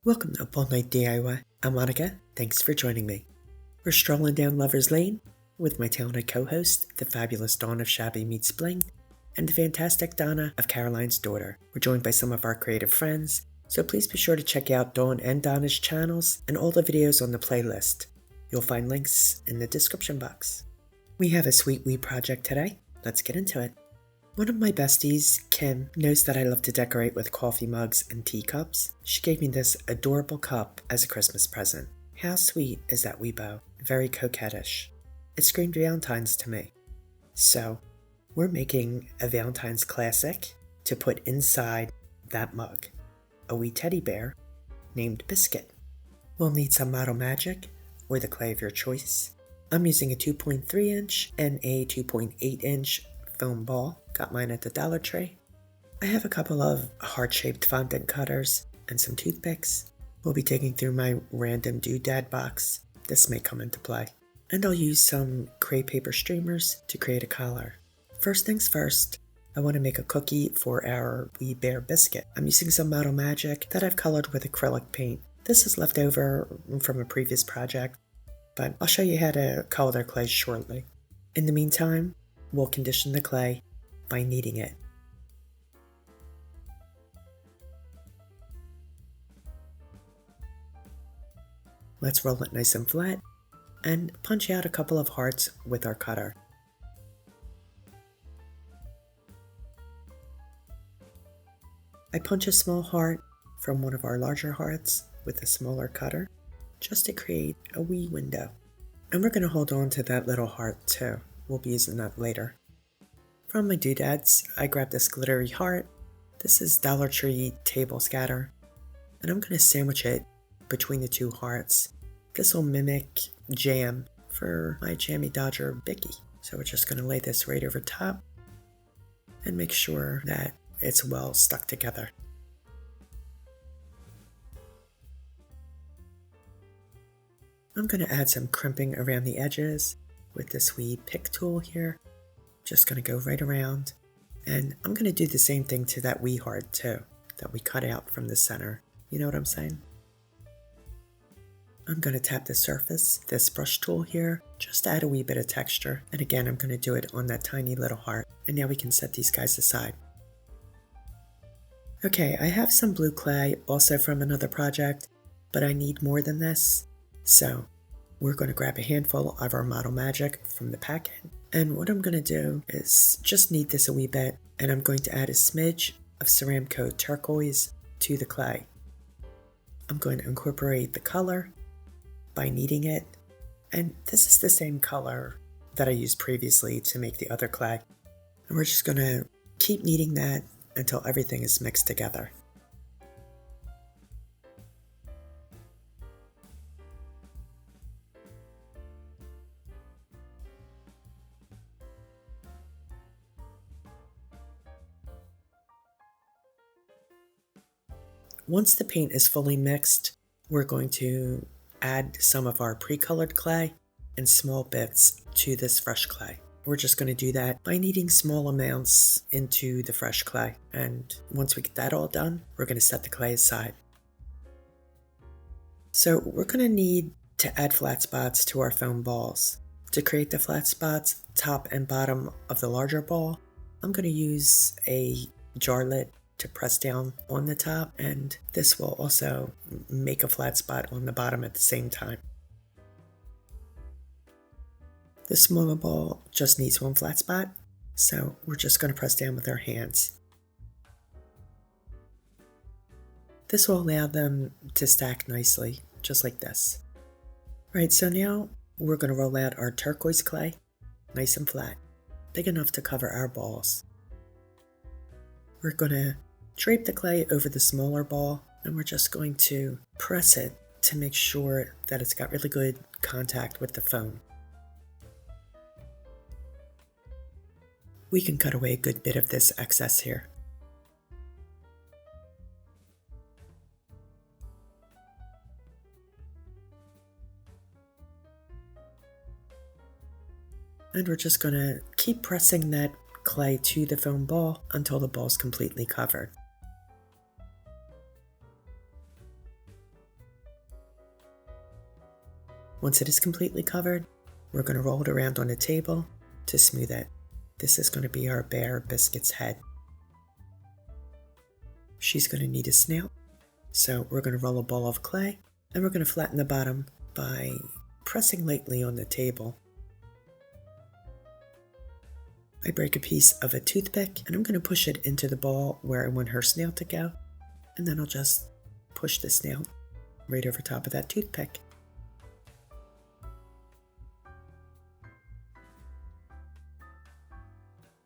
Welcome to Up All Night DIY. I'm Monica. Thanks for joining me. We're strolling down Lover's Lane with my talented co-host, the fabulous Dawn of Shabby Meets Bling, and the fantastic Donna of Caroline's Daughter. We're joined by some of our creative friends, so please be sure to check out Dawn and Donna's channels and all the videos on the playlist. You'll find links in the description box. We have a sweet wee project today. Let's get into it. One of my besties, Kim, knows that I love to decorate with coffee mugs and teacups. She gave me this adorable cup as a Christmas present. How sweet is that wee bow? Very coquettish. It screamed Valentine's to me. So, we're making a Valentine's classic to put inside that mug. A wee teddy bear named Biscuit. We'll need some Model Magic or the clay of your choice. I'm using a 2.3 inch and a 2.8 inch foam ball. Got mine at the Dollar Tree. I have a couple of heart-shaped fondant cutters and some toothpicks. We'll be digging through my random doodad box. This may come into play. And I'll use some Crepe paper streamers to create a collar. First things first, I want to make a cookie for our wee bear Biscuit. I'm using some Model Magic that I've colored with acrylic paint. This is left over from a previous project, but I'll show you how to color their clay shortly. In the meantime, we'll condition the clay by kneading it. Let's roll it nice and flat and punch out a couple of hearts with our cutter. I punch a small heart from one of our larger hearts with a smaller cutter just to create a wee window. And we're going to hold on to that little heart too. We'll be using that later. From my doodads, I grabbed this glittery heart. This is Dollar Tree table scatter. And I'm going to sandwich it between the two hearts. This will mimic jam for my Jammy Dodger Bicky. So we're just going to lay this right over top and make sure that it's well stuck together. I'm going to add some crimping around the edges with this wee pick tool here. Just going to go right around, and I'm going to do the same thing to that wee heart too, that we cut out from the center. You know what I'm saying? I'm going to tap the surface, this brush tool here, just to add a wee bit of texture. And again, I'm going to do it on that tiny little heart. And now we can set these guys aside. Okay, I have some blue clay also from another project, but I need more than this. So we're going to grab a handful of our Model Magic from the packet. And what I'm going to do is just knead this a wee bit, and I'm going to add a smidge of Ceramcoat Turquoise to the clay. I'm going to incorporate the color by kneading it, and this is the same color that I used previously to make the other clay. And we're just going to keep kneading that until everything is mixed together. Once the paint is fully mixed, we're going to add some of our pre-colored clay in small bits to this fresh clay. We're just going to do that by kneading small amounts into the fresh clay. And once we get that all done, we're going to set the clay aside. So we're going to need to add flat spots to our foam balls. To create the flat spots, top and bottom of the larger ball, I'm going to use a jarlet to press down on the top, and this will also make a flat spot on the bottom at the same time. The smaller ball just needs one flat spot, so we're just going to press down with our hands. This will allow them to stack nicely, just like this. Right, so now we're going to roll out our turquoise clay, nice and flat, big enough to cover our balls. We're going to drape the clay over the smaller ball, and we're just going to press it to make sure that it's got really good contact with the foam. We can cut away a good bit of this excess here. And we're just going to keep pressing that clay to the foam ball until the ball's completely covered. Once it is completely covered, we're going to roll it around on the table to smooth it. This is going to be our bear Biscuit's head. She's going to need a snout, so we're going to roll a ball of clay, and we're going to flatten the bottom by pressing lightly on the table. I break a piece of a toothpick, and I'm going to push it into the ball where I want her snout to go, and then I'll just push the snout right over top of that toothpick.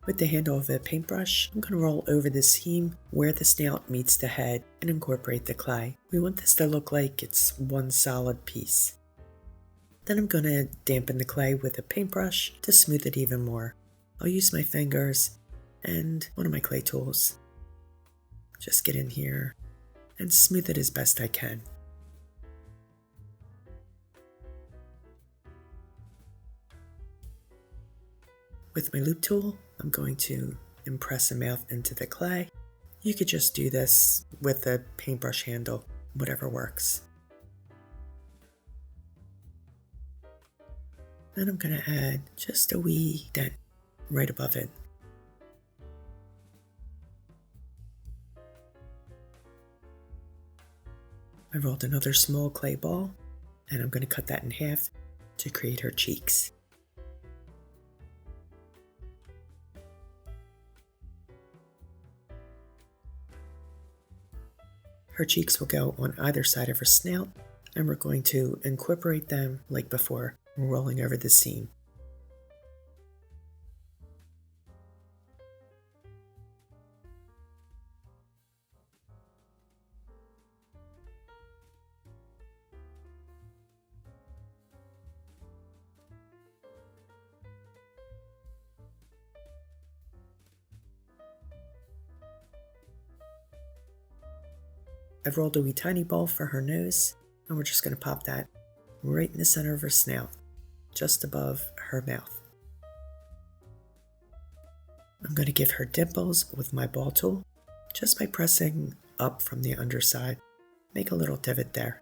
With the handle of a paintbrush, I'm going to roll over the seam where the snout meets the head and incorporate the clay. We want this to look like it's one solid piece. Then I'm going to dampen the clay with a paintbrush to smooth it even more. I'll use my fingers and one of my clay tools. Just get in here and smooth it as best I can. With my loop tool, I'm going to impress a mouth into the clay. You could just do this with a paintbrush handle, whatever works. Then I'm going to add just a wee dent right above it. I rolled another small clay ball, and I'm going to cut that in half to create her cheeks. Her cheeks will go on either side of her snout, and we're going to incorporate them like before, rolling over the seam. I've rolled a wee tiny ball for her nose, and we're just going to pop that right in the center of her snout, just above her mouth. I'm going to give her dimples with my ball tool, just by pressing up from the underside. Make a little divot there.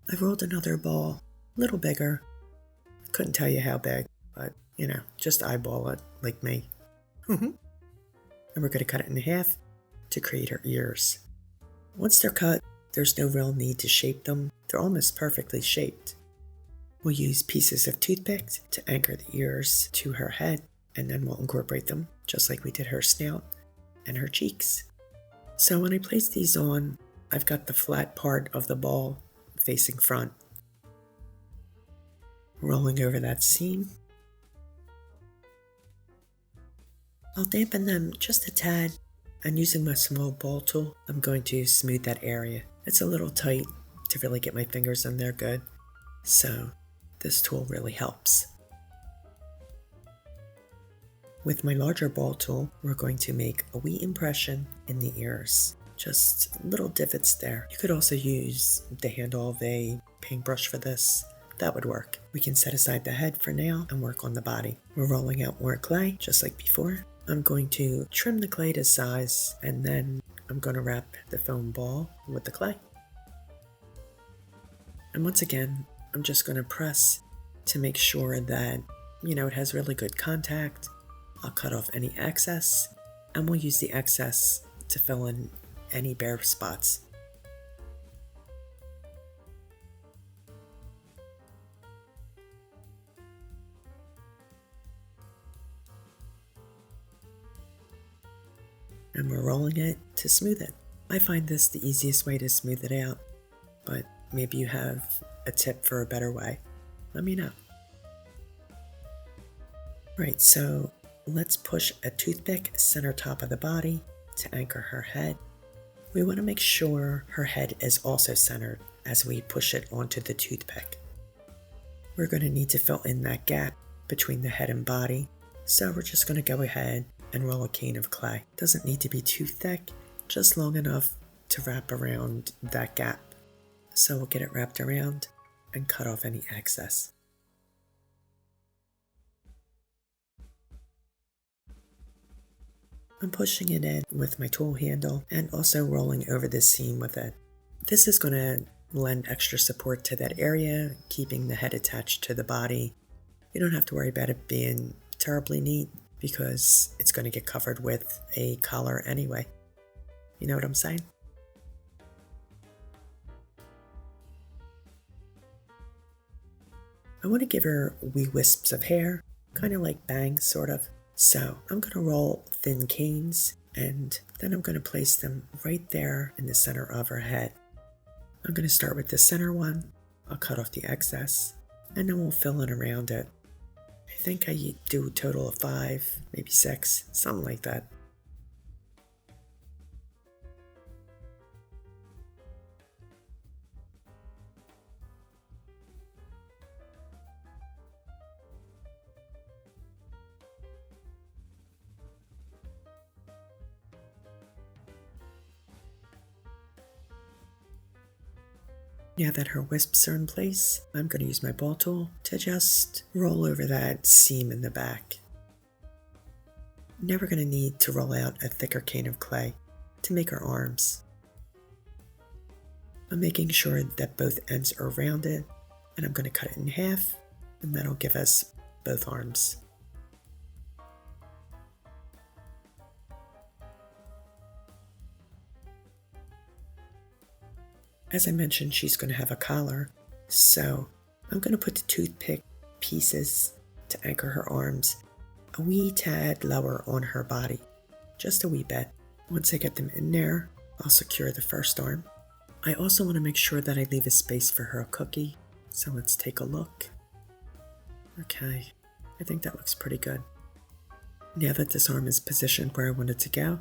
I've rolled another ball, a little bigger. I couldn't tell you how big, but just eyeball it like me. And we're going to cut it in half to create her ears. Once they're cut, there's no real need to shape them. They're almost perfectly shaped. We'll use pieces of toothpicks to anchor the ears to her head, and then we'll incorporate them just like we did her snout and her cheeks. So when I place these on, I've got the flat part of the ball facing front. Rolling over that seam. I'll dampen them just a tad. And using my small ball tool, I'm going to smooth that area. It's a little tight to really get my fingers in there good, so this tool really helps. With my larger ball tool, we're going to make a wee impression in the ears. Just little divots there. You could also use the handle of a paintbrush for this. That would work. We can set aside the head for now and work on the body. We're rolling out more clay, just like before. I'm going to trim the clay to size, and then I'm going to wrap the foam ball with the clay. And once again, I'm just going to press to make sure that, it has really good contact. I'll cut off any excess, and we'll use the excess to fill in any bare spots. And we're rolling it to smooth it. I find this the easiest way to smooth it out, but maybe you have a tip for a better way. Let me know. Right, so let's push a toothpick center top of the body to anchor her head. We want to make sure her head is also centered as we push it onto the toothpick. We're going to need to fill in that gap between the head and body, so we're just going to go ahead and roll a cane of clay. Doesn't need to be too thick, just long enough to wrap around that gap. So we'll get it wrapped around and cut off any excess. I'm pushing it in with my tool handle and also rolling over the seam with it. This is going to lend extra support to that area, keeping the head attached to the body. You don't have to worry about it being terribly neat because it's going to get covered with a collar anyway. You know what I'm saying? I want to give her wee wisps of hair, kind of like bangs, sort of. So I'm going to roll thin canes, and then I'm going to place them right there in the center of her head. I'm going to start with the center one. I'll cut off the excess, and then we'll fill in around it. I think I do a total of 5, maybe 6, something like that. Now that her wisps are in place, I'm going to use my ball tool to just roll over that seam in the back. Never going to need to roll out a thicker cane of clay to make her arms. I'm making sure that both ends are rounded, and I'm going to cut it in half, and that'll give us both arms. As I mentioned, she's going to have a collar, so I'm going to put the toothpick pieces to anchor her arms a wee tad lower on her body, just a wee bit. Once I get them in there, I'll secure the first arm. I also want to make sure that I leave a space for her cookie, so let's take a look. Okay, I think that looks pretty good. Now that this arm is positioned where I want it to go,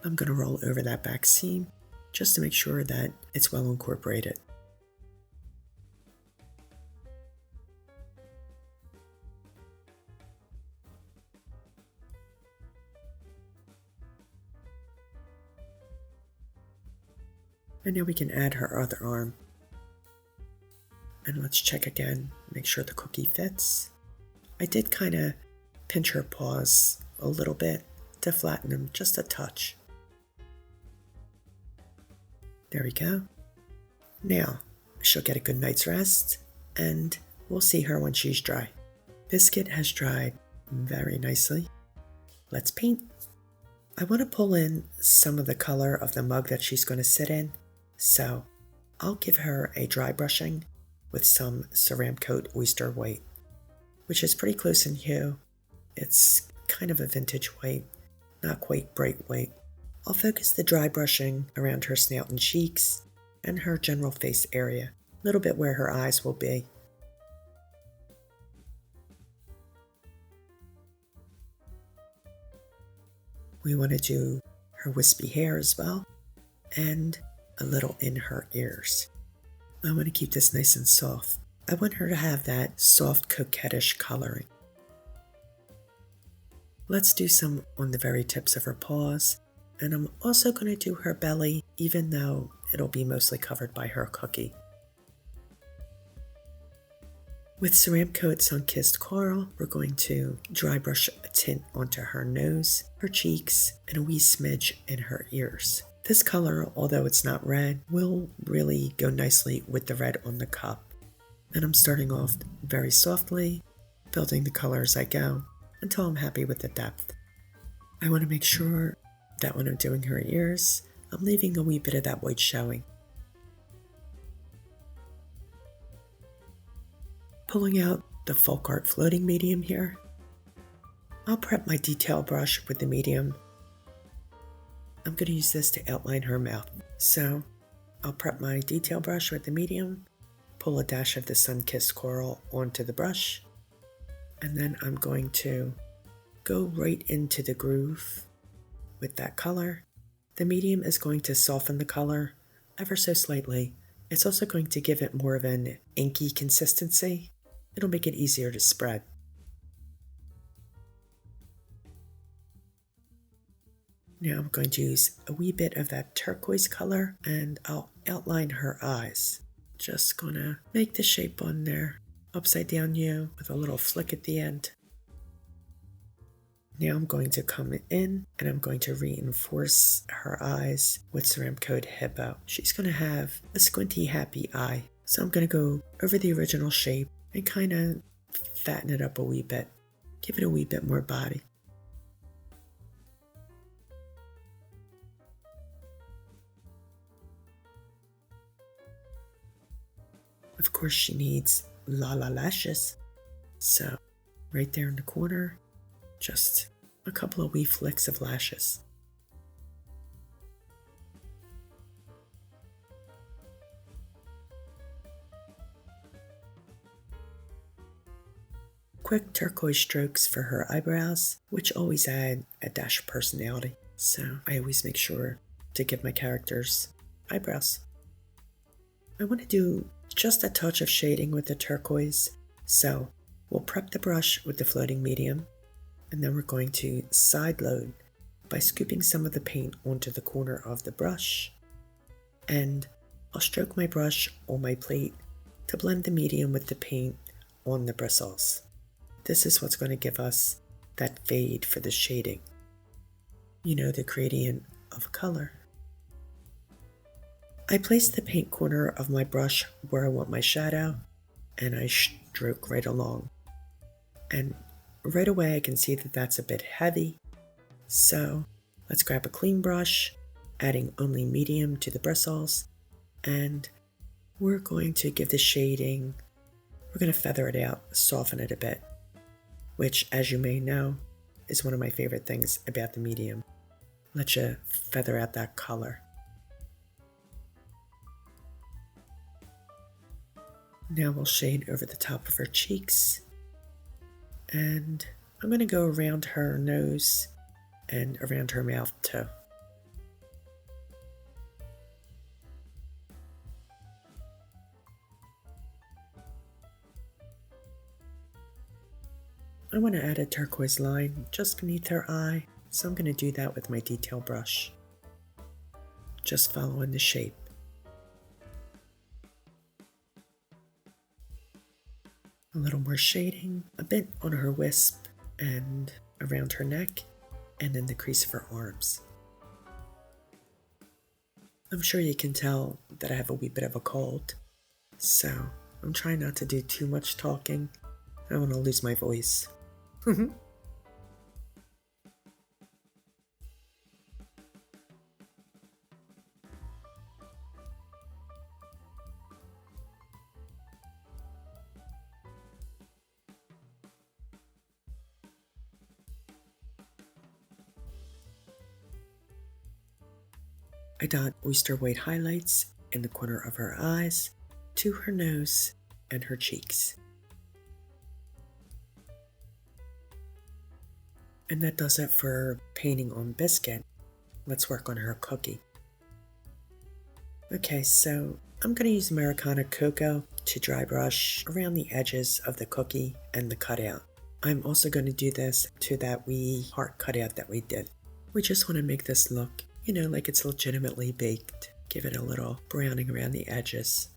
I'm going to roll over that back seam just to make sure that it's well incorporated. And now we can add her other arm. And let's check again, make sure the cookie fits. I did kind of pinch her paws a little bit to flatten them just a touch. There we go. Now, she'll get a good night's rest, and we'll see her when she's dry. Biscuit has dried very nicely. Let's paint. I want to pull in some of the color of the mug that she's going to sit in, so I'll give her a dry brushing with some Ceramcoat Oyster white, which is pretty close in hue. It's kind of a vintage white, not quite bright white. I'll focus the dry brushing around her snout and cheeks and her general face area, a little bit where her eyes will be. We want to do her wispy hair as well, and a little in her ears. I want to keep this nice and soft. I want her to have that soft coquettish coloring. Let's do some on the very tips of her paws. And I'm also going to do her belly, even though it'll be mostly covered by her cookie. With Ceramcoat Sun-Kissed Coral, we're going to dry brush a tint onto her nose, her cheeks, and a wee smidge in her ears. This color, although it's not red, will really go nicely with the red on the cup. And I'm starting off very softly, building the color as I go, until I'm happy with the depth. I want to make sure that when I'm doing her ears, I'm leaving a wee bit of that white showing. Pulling out the Folk Art floating medium here, I'll prep my detail brush with the medium. I'm going to use this to outline her mouth. So I'll prep my detail brush with the medium, pull a dash of the Sun-Kissed Coral onto the brush, and then I'm going to go right into the groove with that color. The medium is going to soften the color ever so slightly. It's also going to give it more of an inky consistency. It'll make it easier to spread. Now I'm going to use a wee bit of that turquoise color and I'll outline her eyes. Just gonna make the shape on there, upside down U with a little flick at the end. Now I'm going to come in and I'm going to reinforce her eyes with Ceramcoat Hippo. She's going to have a squinty happy eye. So I'm going to go over the original shape and kind of fatten it up a wee bit. Give it a wee bit more body. Of course she needs la lashes. So right there in the corner, just a couple of wee flicks of lashes. Quick turquoise strokes for her eyebrows, which always add a dash of personality. So I always make sure to give my characters eyebrows. I want to do just a touch of shading with the turquoise. So we'll prep the brush with the floating medium, and then we're going to side load by scooping some of the paint onto the corner of the brush. And I'll stroke my brush on my plate to blend the medium with the paint on the bristles. This is what's going to give us that fade for the shading. You know, the gradient of color. I place the paint corner of my brush where I want my shadow, and I stroke right along. And right away I can see that that's a bit heavy, so let's grab a clean brush, adding only medium to the bristles, and we're going to give the shading, we're going to feather it out, soften it a bit, which, as you may know, is one of my favorite things about the medium. Let you feather out that color. Now we'll shade over the top of her cheeks, and I'm going to go around her nose and around her mouth too. I want to add a turquoise line just beneath her eye, so I'm going to do that with my detail brush, just following the shape. A little more shading, a bit on her wisp and around her neck, and in the crease of her arms. I'm sure you can tell that I have a wee bit of a cold, so I'm trying not to do too much talking. I don't want to lose my voice. I dot oyster white highlights in the corner of her eyes, to her nose, and her cheeks. And that does it for painting on Biscuit. Let's work on her cookie. Okay, so I'm going to use Americana Cocoa to dry brush around the edges of the cookie and the cutout. I'm also going to do this to that wee heart cutout that we did. We just want to make this look, you know, like it's legitimately baked. Give it a little browning around the edges.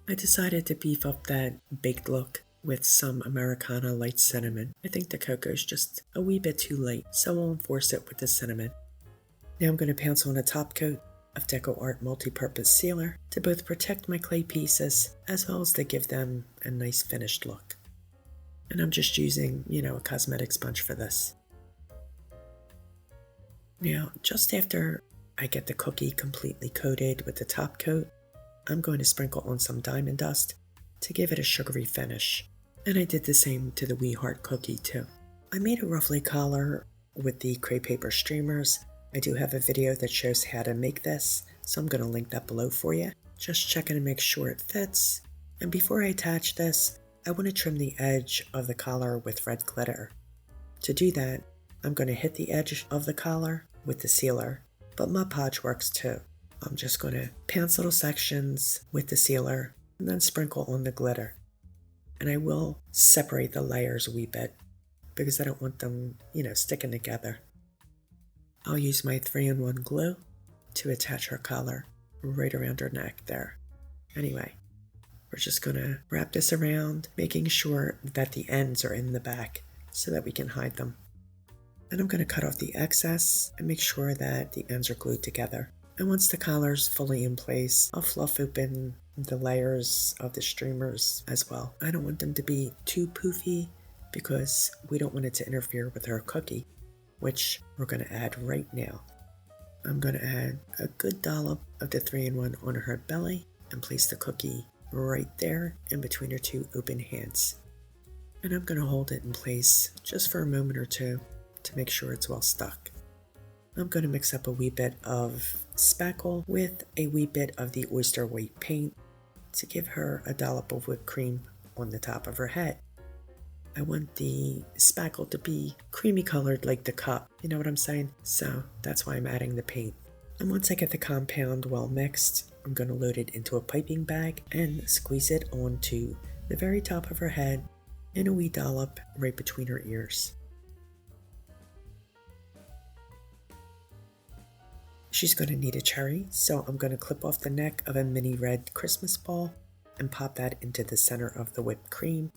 I decided to beef up that baked look with some Americana light cinnamon. I think the cocoa's just a wee bit too light, so I'll enforce it with the cinnamon. Now I'm going to pounce on a top coat of Decor multi-purpose sealer to both protect my clay pieces as well as to give them a nice finished look. And I'm just using, you know, a cosmetic sponge for this. Now, just after I get the cookie completely coated with the top coat, I'm going to sprinkle on some diamond dust to give it a sugary finish. And I did the same to the wee heart cookie too. I made a ruffly collar with the crepe paper streamers. I do have a video that shows how to make this, so I'm going to link that below for you. Just checking to make sure it fits. And before I attach this, I want to trim the edge of the collar with red glitter. To do that, I'm going to hit the edge of the collar with the sealer, but Mod Podge works too. I'm just going to pounce little sections with the sealer and then sprinkle on the glitter. And I will separate the layers a wee bit because I don't want them, you know, sticking together. I'll use my 3-in-1 glue to attach her collar right around her neck there. Anyway, we're just gonna wrap this around, making sure that the ends are in the back so that we can hide them. Then I'm gonna cut off the excess and make sure that the ends are glued together. And once the collar's fully in place, I'll fluff open the layers of the streamers as well. I don't want them to be too poofy because we don't want it to interfere with our cookie, which we're going to add right now. I'm going to add a good dollop of the 3-in-1 on her belly and place the cookie right there in between her two open hands. And I'm going to hold it in place just for a moment or two to make sure it's well stuck. I'm going to mix up a wee bit of spackle with a wee bit of the Oyster white paint to give her a dollop of whipped cream on the top of her head. I want the spackle to be creamy colored like the cup, you know what I'm saying? So that's why I'm adding the paint. And once I get the compound well mixed, I'm going to load it into a piping bag and squeeze it onto the very top of her head and a wee dollop right between her ears. She's going to need a cherry, so I'm going to clip off the neck of a mini red Christmas ball and pop that into the center of the whipped cream.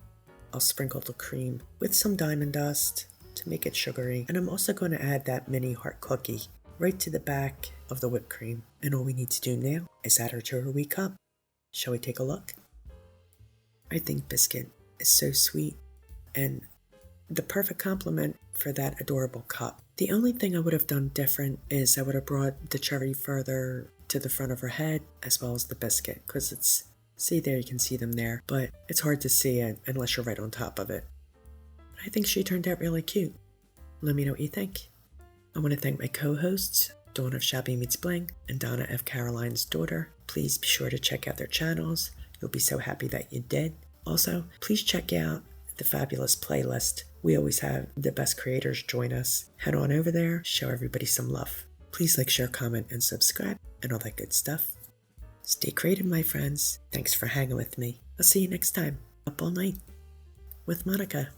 I'll sprinkle the cream with some diamond dust to make it sugary, and I'm also going to add that mini heart cookie right to the back of the whipped cream. And all we need to do now is add her to her wee cup. Shall we take a look? I think Biscuit is so sweet and the perfect complement for that adorable cup. The only thing I would have done different is I would have brought the cherry further to the front of her head as well as the biscuit, because it's, see there, you can see them there, but it's hard to see it unless you're right on top of it. I think she turned out really cute. Let me know what you think. I want to thank my co-hosts, Dawn of Shabby Meets Bling and Donna F. Caroline's daughter. Please be sure to check out their channels. You'll be so happy that you did. Also, please check out the fabulous playlist. We always have the best creators join us. Head on over there, show everybody some love. Please like, share, comment, and subscribe, and all that good stuff. Stay creative, my friends. Thanks for hanging with me. I'll see you next time. Up all night with Monica.